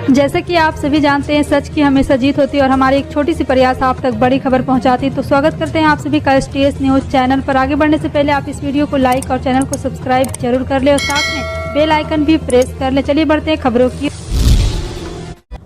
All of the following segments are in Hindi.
जैसे कि आप सभी जानते हैं, सच की हमेशा जीत होती है और हमारी एक छोटी सी प्रयास आप तक बड़ी खबर पहुंचाती है। तो स्वागत करते हैं आप सभी का STS न्यूज़ चैनल पर। आगे बढ़ने से पहले आप इस वीडियो को लाइक और चैनल को सब्सक्राइब जरूर कर ले और साथ में बेल आइकन भी प्रेस कर ले। चलिए बढ़ते हैं खबरों की।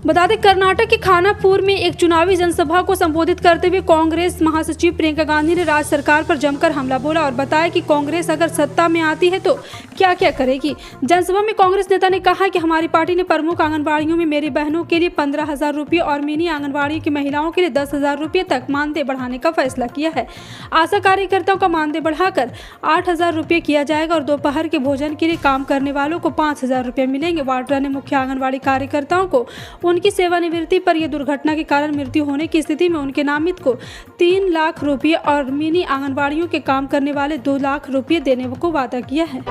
बता दें, कर्नाटक के खानापुर में एक चुनावी जनसभा को संबोधित करते हुए कांग्रेस महासचिव प्रियंका गांधी ने राज्य सरकार पर जमकर हमला बोला और बताया कि कांग्रेस अगर सत्ता में आती है तो क्या क्या करेगी। जनसभा में कांग्रेस नेता ने कहा कि हमारी पार्टी ने प्रमुख आंगनबाड़ियों में मेरी बहनों के लिए 15,000 रुपये और मिनी आंगनबाड़ी की महिलाओं के लिए 10,000 रुपये तक मानदेय बढ़ाने का फैसला किया है। आशा कार्यकर्ताओं का मानदेय बढ़ाकर 8,000 रुपये किया जाएगा और दोपहर के भोजन के लिए काम करने वालों को 5,000 रुपये मिलेंगे। वाड्रा ने मुख्य आंगनबाड़ी कार्यकर्ताओं को उनकी सेवानिवृत्ति पर यह दुर्घटना के कारण मृत्यु होने की स्थिति में उनके नामित को 3 लाख रुपये और मिनी आंगनबाड़ियों के काम करने वाले 2 लाख रुपये देने को वादा किया है।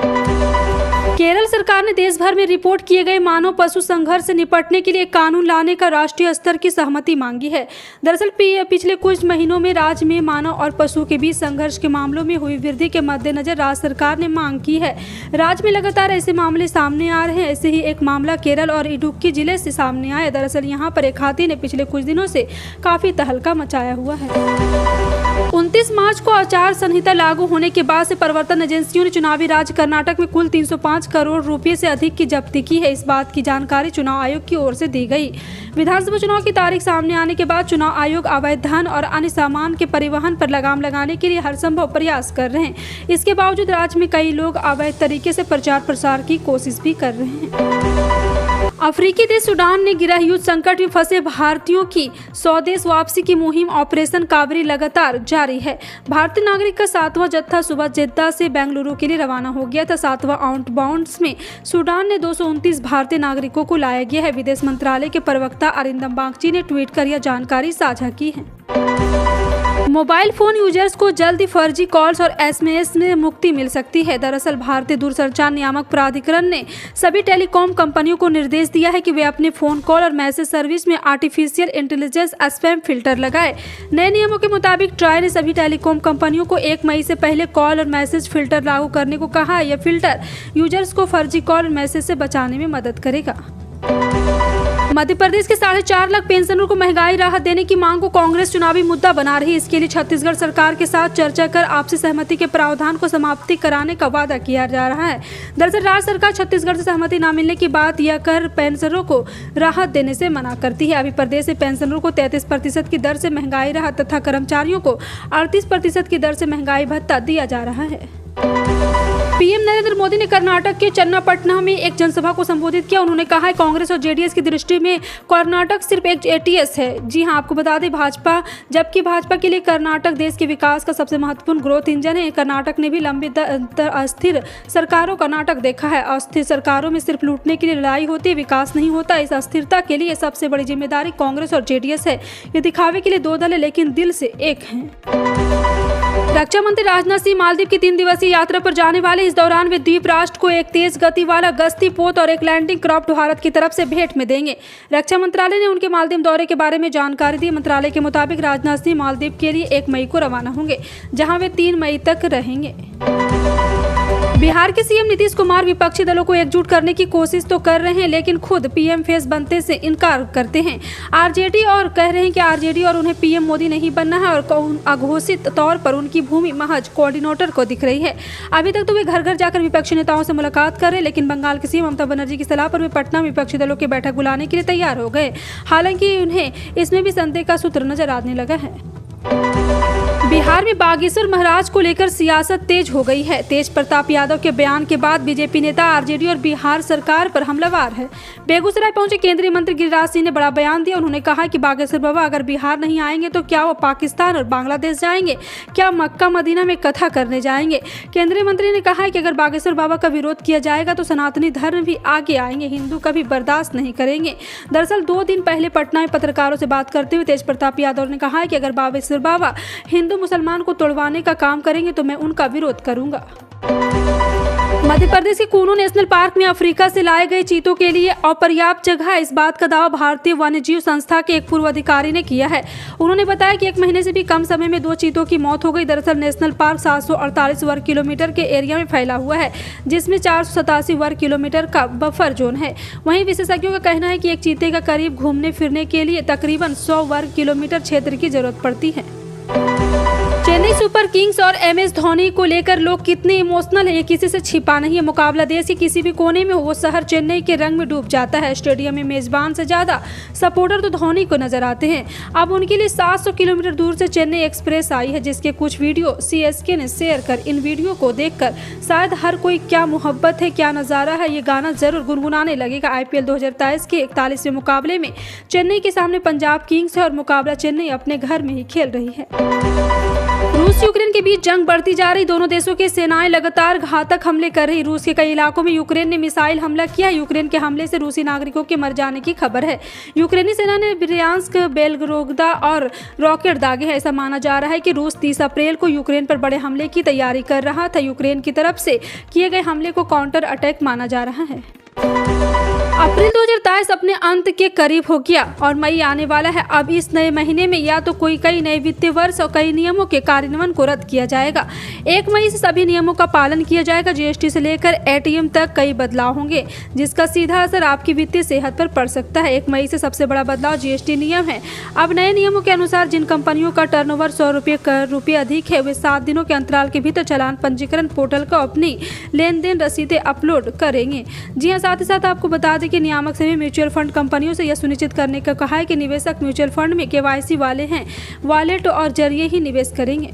केरल सरकार ने देश भर में रिपोर्ट किए गए मानव पशु संघर्ष से निपटने के लिए कानून लाने का राष्ट्रीय स्तर की सहमति मांगी है। दरअसल पिछले कुछ महीनों में राज्य में मानव और पशु के बीच संघर्ष के मामलों में हुई वृद्धि के मद्देनजर राज्य सरकार ने मांग की है। राज्य में लगातार ऐसे मामले सामने आ रहे हैं। ऐसे ही एक मामला केरल और इडुक्की जिले से सामने आया। दरअसल यहाँ पर एक हाथी ने पिछले कुछ दिनों से काफी तहलका मचाया हुआ है। 29 मार्च को आचार संहिता लागू होने के बाद से प्रवर्तन एजेंसियों ने चुनावी राज्य कर्नाटक में कुल 305 करोड़ रुपए से अधिक की जब्ती की है। इस बात की जानकारी चुनाव आयोग की ओर से दी गई। विधानसभा चुनाव की तारीख सामने आने के बाद चुनाव आयोग अवैध धन और अन्य सामान के परिवहन पर लगाम लगाने के लिए हर संभव प्रयास कर रहे हैं। इसके बावजूद राज्य में कई लोग अवैध तरीके से प्रचार प्रसार की कोशिश भी कर रहे हैं। अफ्रीकी देश सूडान ने गृह युद्ध संकट में फंसे भारतीयों की स्वदेश वापसी की मुहिम ऑपरेशन कावेरी लगातार जारी है। भारतीय नागरिक का 7वां जत्था सुबह जेद्दा से बेंगलुरु के लिए रवाना हो गया था। 7वां आउटबाउंड में सूडान ने 229 भारतीय नागरिकों को लाया गया है। विदेश मंत्रालय के प्रवक्ता अरिंदम बागची ने ट्वीट कर यह जानकारी साझा की है। मोबाइल फोन यूजर्स को जल्दी फर्जी कॉल्स और SMS में मुक्ति मिल सकती है। दरअसल भारतीय दूरसंचार नियामक प्राधिकरण ने सभी टेलीकॉम कंपनियों को निर्देश दिया है कि वे अपने फोन कॉल और मैसेज सर्विस में आर्टिफिशियल इंटेलिजेंस स्पैम फिल्टर लगाएं। नए नियमों के मुताबिक ट्राई ने सभी टेलीकॉम कंपनियों को 1 मई से पहले कॉल और मैसेज फिल्टर लागू करने को कहा है। यह फिल्टर यूजर्स को फर्जी कॉल और मैसेज से बचाने में मदद करेगा। मध्य प्रदेश के 4.5 लाख पेंशनरों को महंगाई राहत देने की मांग को कांग्रेस चुनावी मुद्दा बना रही है। इसके लिए छत्तीसगढ़ सरकार के साथ चर्चा कर आपसी सहमति के प्रावधान को समाप्ति कराने का वादा किया जा रहा है। दरअसल राज्य सरकार छत्तीसगढ़ से सहमति न मिलने की बात यह कर पेंशनरों को राहत देने से मना करती है। अभी प्रदेश में पेंशनरों को 33% की दर से महंगाई राहत तथा कर्मचारियों को 38% की दर से महंगाई भत्ता दिया जा रहा है। पीएम नरेंद्र मोदी ने कर्नाटक के चन्नापटना में एक जनसभा को संबोधित किया। उन्होंने कहा है कांग्रेस और जेडीएस की दृष्टि में कर्नाटक सिर्फ एक ATS है। जी हां, आपको बता दें जबकि भाजपा के लिए कर्नाटक देश के विकास का सबसे महत्वपूर्ण ग्रोथ इंजन है। कर्नाटक ने भी लंबी अस्थिर सरकारों का नाटक देखा है। अस्थिर सरकारों में सिर्फ लूटने के लिए लड़ाई होती है, विकास नहीं होता। इस अस्थिरता के लिए सबसे बड़ी जिम्मेदारी कांग्रेस और जेडीएस है। ये दिखावे के लिए 2 दल है लेकिन दिल से एक हैं। रक्षा मंत्री राजनाथ सिंह मालदीव की 3 दिवसीय यात्रा पर जाने वाले। इस दौरान वे द्वीप राष्ट्र को एक तेज गति वाला गश्ती पोत और एक लैंडिंग क्राफ्ट भारत की तरफ से भेंट में देंगे। रक्षा मंत्रालय ने उनके मालदीव दौरे के बारे में जानकारी दी। मंत्रालय के मुताबिक राजनाथ सिंह मालदीव के लिए 1 मई को रवाना होंगे, जहां वे 3 मई तक रहेंगे। बिहार के सीएम नीतीश कुमार विपक्षी दलों को एकजुट करने की कोशिश तो कर रहे हैं लेकिन खुद पीएम फेस बनते से इनकार करते हैं। आरजेडी और कह रहे हैं कि आरजेडी और उन्हें पीएम मोदी नहीं बनना है और अघोषित तौर पर उनकी भूमि महज कोऑर्डिनेटर को दिख रही है। अभी तक तो वे घर घर जाकर विपक्षी नेताओं से मुलाकात कर रहे हैं, लेकिन बंगाल की सीएम ममता बनर्जी की सलाह पर वे पटना में विपक्षी दलों की बैठक बुलाने के लिए तैयार हो गए। हालांकि उन्हें इसमें भी संदेह का सूत्र नजर आने लगा है। बिहार में बागेश्वर महाराज को लेकर सियासत तेज हो गई है। तेज प्रताप यादव के बयान के बाद बीजेपी नेता आरजेडी और बिहार सरकार पर हमलावर है। बेगूसराय पहुंचे केंद्रीय मंत्री गिरिराज सिंह ने बड़ा बयान दिया। उन्होंने कहा कि बागेश्वर बाबा अगर बिहार नहीं आएंगे तो क्या वो पाकिस्तान और बांग्लादेश जाएंगे, क्या मक्का मदीना में कथा करने जाएंगे। केंद्रीय मंत्री ने कहा कि अगर बागेश्वर बाबा का विरोध किया जाएगा तो सनातनी धर्म भी आगे आएंगे, हिंदू कभी बर्दाश्त नहीं करेंगे। दरअसल 2 दिन पहले पटना में पत्रकारों से बात करते हुए तेज प्रताप यादव ने कहा कि अगर बागेश्वर बाबा हिंदू मुसलमान को तोड़वाने का काम करेंगे तो मैं उनका विरोध करूंगा। मध्य प्रदेश के कूनो नेशनल पार्क में अफ्रीका से लाए गए चीतों के लिए अपर्याप्त जगह है। इस बात का दावा भारतीय वन्यजीव संस्था के एक पूर्व अधिकारी ने किया है। उन्होंने बताया कि 1 महीने से भी कम समय में 2 चीतों की मौत हो गई। दरअसल नेशनल पार्क 748 वर्ग किलोमीटर के एरिया में फैला हुआ है, जिसमें 487 वर्ग किलोमीटर का बफर जोन है। वहीं विशेषज्ञों का कहना है कि एक चीते का करीब घूमने फिरने के लिए तकरीबन 100 वर्ग किलोमीटर क्षेत्र की जरूरत पड़ती है। चेन्नई सुपर किंग्स और MS धोनी को लेकर लोग कितने इमोशनल हैं, ये किसी से छिपा नहीं है। मुकाबला देश के किसी भी कोने में हो, वो शहर चेन्नई के रंग में डूब जाता है। स्टेडियम में मेजबान से ज्यादा सपोर्टर तो धोनी को नजर आते हैं। अब उनके लिए 700 किलोमीटर दूर से चेन्नई एक्सप्रेस आई है, जिसके कुछ वीडियो CSK ने शेयर कर इन वीडियो को देखकर शायद हर कोई क्या मोहब्बत है, क्या नजारा है, ये गाना जरूर गुनगुनाने लगेगा। IPL 2023 के 41वें मुकाबले में चेन्नई के सामने पंजाब किंग्स है और मुकाबला चेन्नई अपने घर में ही खेल रही है। रूस यूक्रेन के बीच जंग बढ़ती जा रही। दोनों देशों की सेनाएं लगातार घातक हमले कर रही। रूस के कई इलाकों में यूक्रेन ने मिसाइल हमला किया। यूक्रेन के हमले से रूसी नागरिकों के मर जाने की खबर है। यूक्रेनी सेना ने ब्रियांस्क, बेलगरोगदा और रॉकेट दागे हैं। ऐसा माना जा रहा है कि रूस 30 अप्रैल को यूक्रेन पर बड़े हमले की तैयारी कर रहा था। यूक्रेन की तरफ से किए गए हमले को काउंटर अटैक माना जा रहा है। अप्रैल 2023 अपने अंत के करीब हो गया और मई आने वाला है। अब इस नए महीने में या तो कई नए वित्तीय वर्ष और कई नियमों के कार्यान्वयन को रद्द किया जाएगा। 1 मई से सभी नियमों का पालन किया जाएगा। GST से लेकर ATM तक कई बदलाव होंगे, जिसका सीधा असर आपकी वित्तीय सेहत पर पड़ सकता है। 1 मई से सबसे बड़ा बदलाव GST नियम है। अब नए नियमों के अनुसार जिन कंपनियों का टर्नओवर 100 रुपये अधिक है, वे 7 दिनों के अंतराल के भीतर चालान पंजीकरण पोर्टल को अपनी लेन देन रसीदें अपलोड करेंगे। जी हाँ, साथ ही साथ आपको बता दें कि नियामक सभी म्यूचुअल फंड कंपनियों से यह सुनिश्चित करने का कहा है कि निवेशक म्यूचुअल फंड में KYC वाले हैं, वॉलेट और जरिए ही निवेश करेंगे।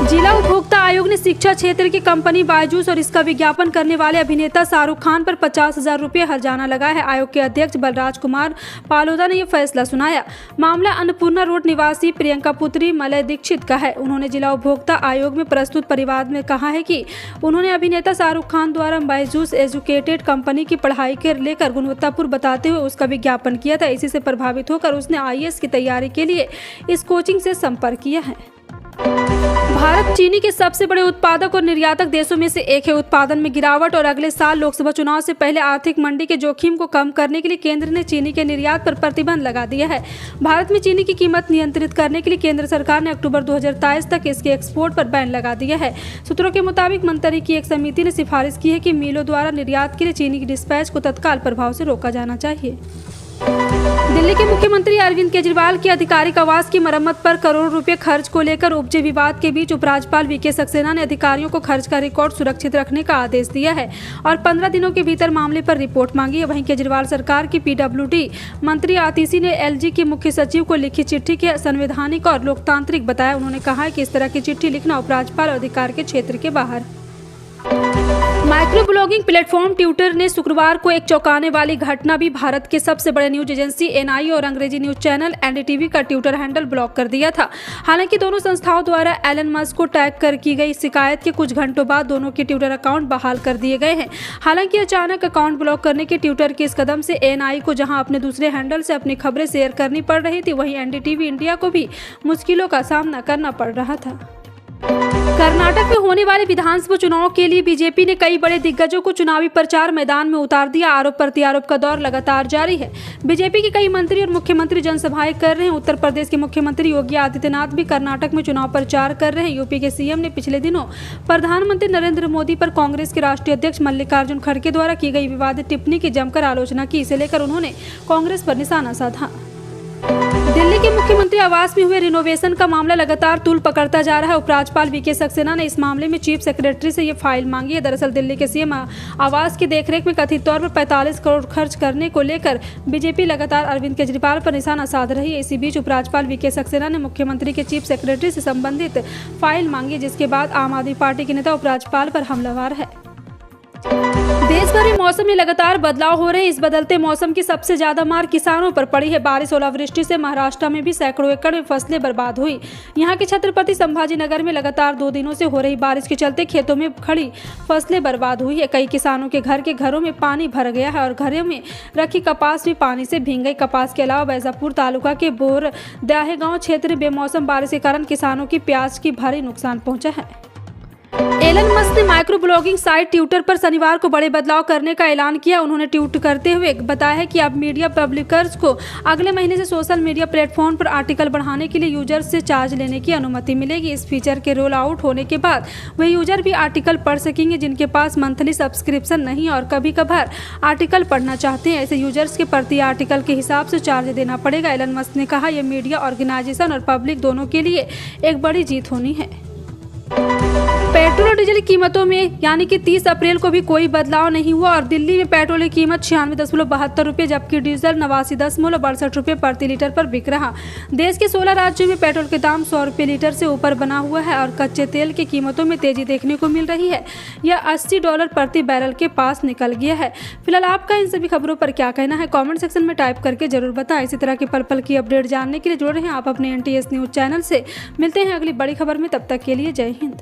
जिला उपभोक्ता आयोग ने शिक्षा क्षेत्र की कंपनी बायजूस और इसका विज्ञापन करने वाले अभिनेता शाहरुख खान पर 50,000 रुपये हर्जाना लगाया है। आयोग के अध्यक्ष बलराज कुमार पालोदा ने यह फैसला सुनाया। मामला अन्नपूर्णा रोड निवासी प्रियंका पुत्री मलय दीक्षित का है। उन्होंने जिला उपभोक्ता आयोग में प्रस्तुत परिवाद में कहा है कि उन्होंने अभिनेता शाहरुख खान द्वारा बायजूस एजुकेटेड कंपनी की पढ़ाई के लेकर गुणवत्तापूर्ण बताते हुए उसका विज्ञापन किया था। इसी से प्रभावित होकर उसने IAS की तैयारी के लिए इस कोचिंग से संपर्क किया है। भारत चीनी के सबसे बड़े उत्पादक और निर्यातक देशों में से एक है। उत्पादन में गिरावट और अगले साल लोकसभा चुनाव से पहले आर्थिक मंदी के जोखिम को कम करने के लिए केंद्र ने चीनी के निर्यात पर प्रतिबंध लगा दिया है। भारत में चीनी की कीमत नियंत्रित करने के लिए केंद्र सरकार ने अक्टूबर 2023 तक इसके एक्सपोर्ट पर बैन लगा दिया है। सूत्रों के मुताबिक मंत्री की एक समिति ने सिफारिश की है कि मिलों द्वारा निर्यात के लिए चीनी की डिस्पैच को तत्काल प्रभाव से रोका जाना चाहिए। दिल्ली के मुख्यमंत्री अरविंद केजरीवाल की आधिकारिक आवास की मरम्मत पर करोड़ों रुपए खर्च को लेकर उपजे विवाद के बीच उपराज्यपाल VK सक्सेना ने अधिकारियों को खर्च का रिकॉर्ड सुरक्षित रखने का आदेश दिया है और 15 दिनों के भीतर मामले पर रिपोर्ट मांगी है। वहीं केजरीवाल सरकार की PWD मंत्री आतिशी ने LG के मुख्य सचिव को लिखी चिट्ठी के संवैधानिक और लोकतांत्रिक बताया। उन्होंने कहा है कि इस तरह की चिट्ठी लिखना उपराज्यपाल अधिकार के क्षेत्र के बाहर। माइक्रो ब्लॉगिंग प्लेटफॉर्म ट्विटर ने शुक्रवार को एक चौंकाने वाली घटना भी भारत के सबसे बड़े न्यूज एजेंसी NI और अंग्रेजी न्यूज चैनल NDTV का ट्विटर हैंडल ब्लॉक कर दिया था। हालांकि दोनों संस्थाओं द्वारा एलन मस्क को टैग कर की गई शिकायत के कुछ घंटों बाद दोनों के ट्विटर अकाउंट बहाल कर दिए गए हैं। हालांकि अचानक अकाउंट ब्लॉक करने के ट्विटर के इस कदम से NI को जहां अपने दूसरे हैंडल से अपनी खबरें शेयर करनी पड़ रही थी, वहीं NDTV इंडिया को भी मुश्किलों का सामना करना पड़ रहा था। कर्नाटक में होने वाले विधानसभा चुनाव के लिए बीजेपी ने कई बड़े दिग्गजों को चुनावी प्रचार मैदान में उतार दिया। आरोप प्रत्यारोप का दौर लगातार जारी है। बीजेपी के कई मंत्री और मुख्यमंत्री जनसभाएं कर रहे हैं। उत्तर प्रदेश के मुख्यमंत्री योगी आदित्यनाथ भी कर्नाटक में चुनाव प्रचार कर रहे हैं। यूपी के CM ने पिछले दिनों प्रधानमंत्री नरेंद्र मोदी पर कांग्रेस के राष्ट्रीय अध्यक्ष मल्लिकार्जुन खड़गे द्वारा की गई विवादित टिप्पणी की जमकर आलोचना की। इसे लेकर उन्होंने कांग्रेस पर निशाना साधा। दिल्ली के मुख्यमंत्री आवास में हुए रिनोवेशन का मामला लगातार तूल पकड़ता जा रहा है। उपराज्यपाल VK सक्सेना ने इस मामले में चीफ सेक्रेटरी से ये फाइल मांगी है। दरअसल दिल्ली के CM आवास की देखरेख में कथित तौर पर 45 करोड़ खर्च करने को लेकर बीजेपी लगातार अरविंद केजरीवाल पर निशाना साध रही है। इसी बीच उपराज्यपाल VK सक्सेना ने मुख्यमंत्री के चीफ सेक्रेटरी से संबंधित फाइल मांगी, जिसके बाद आम आदमी पार्टी के नेता उपराज्यपाल पर हमलावर है। देश भर में मौसम में लगातार बदलाव हो रहे हैं। इस बदलते मौसम की सबसे ज्यादा मार किसानों पर पड़ी है। बारिश ओलावृष्टि से महाराष्ट्र में भी सैकड़ों एकड़ में फसलें बर्बाद हुई। यहाँ के छत्रपति संभाजी नगर में लगातार 2 दिनों से हो रही बारिश के चलते खेतों में खड़ी फसलें बर्बाद हुई है। कई किसानों के घरों में पानी भर गया है और घरों में रखी कपास भी पानी से भीग गई। कपास के अलावा बैजापुर तालुका के बोरदह गाँव क्षेत्र में बेमौसम बारिश के कारण किसानों की प्याज की भारी नुकसान पहुंचा है। एलन मस्क ने माइक्रो ब्लॉगिंग साइट ट्विटर पर शनिवार को बड़े बदलाव करने का ऐलान किया। उन्होंने ट्वीट करते हुए बताया है कि अब मीडिया पब्लिशर्स को अगले महीने से सोशल मीडिया प्लेटफॉर्म पर आर्टिकल बढ़ाने के लिए यूजर से चार्ज लेने की अनुमति मिलेगी। इस फीचर के रोल आउट होने के बाद वे यूजर भी आर्टिकल पढ़ सकेंगे जिनके पास मंथली सब्सक्रिप्शन नहीं और कभी कभार आर्टिकल पढ़ना चाहते हैं। ऐसे यूजर्स के प्रति आर्टिकल के हिसाब से चार्ज देना पड़ेगा। एलन मस्क ने कहा, यह मीडिया ऑर्गेनाइजेशन और पब्लिक दोनों के लिए एक बड़ी जीत होनी है। पेट्रोल और डीजल की कीमतों में यानी कि 30 अप्रैल को भी कोई बदलाव नहीं हुआ और दिल्ली में पेट्रोल की कीमत 96.72 रुपये जबकि डीजल 89.62 रुपये प्रति लीटर पर बिक रहा। देश के 16 राज्यों में पेट्रोल के दाम 100 रुपये लीटर से ऊपर बना हुआ है और कच्चे तेल की कीमतों में तेजी देखने को मिल रही है। यह $80 प्रति बैरल के पास निकल गया है। फिलहाल आपका इन सभी खबरों पर क्या कहना है, कॉमेंट सेक्शन में टाइप करके जरूर बताएं। इसी तरह के पल पल की अपडेट जानने के लिए जुड़े रहें आप अपने NTS न्यूज चैनल से। मिलते हैं अगली बड़ी खबर में, तब तक के लिए जय हिंद।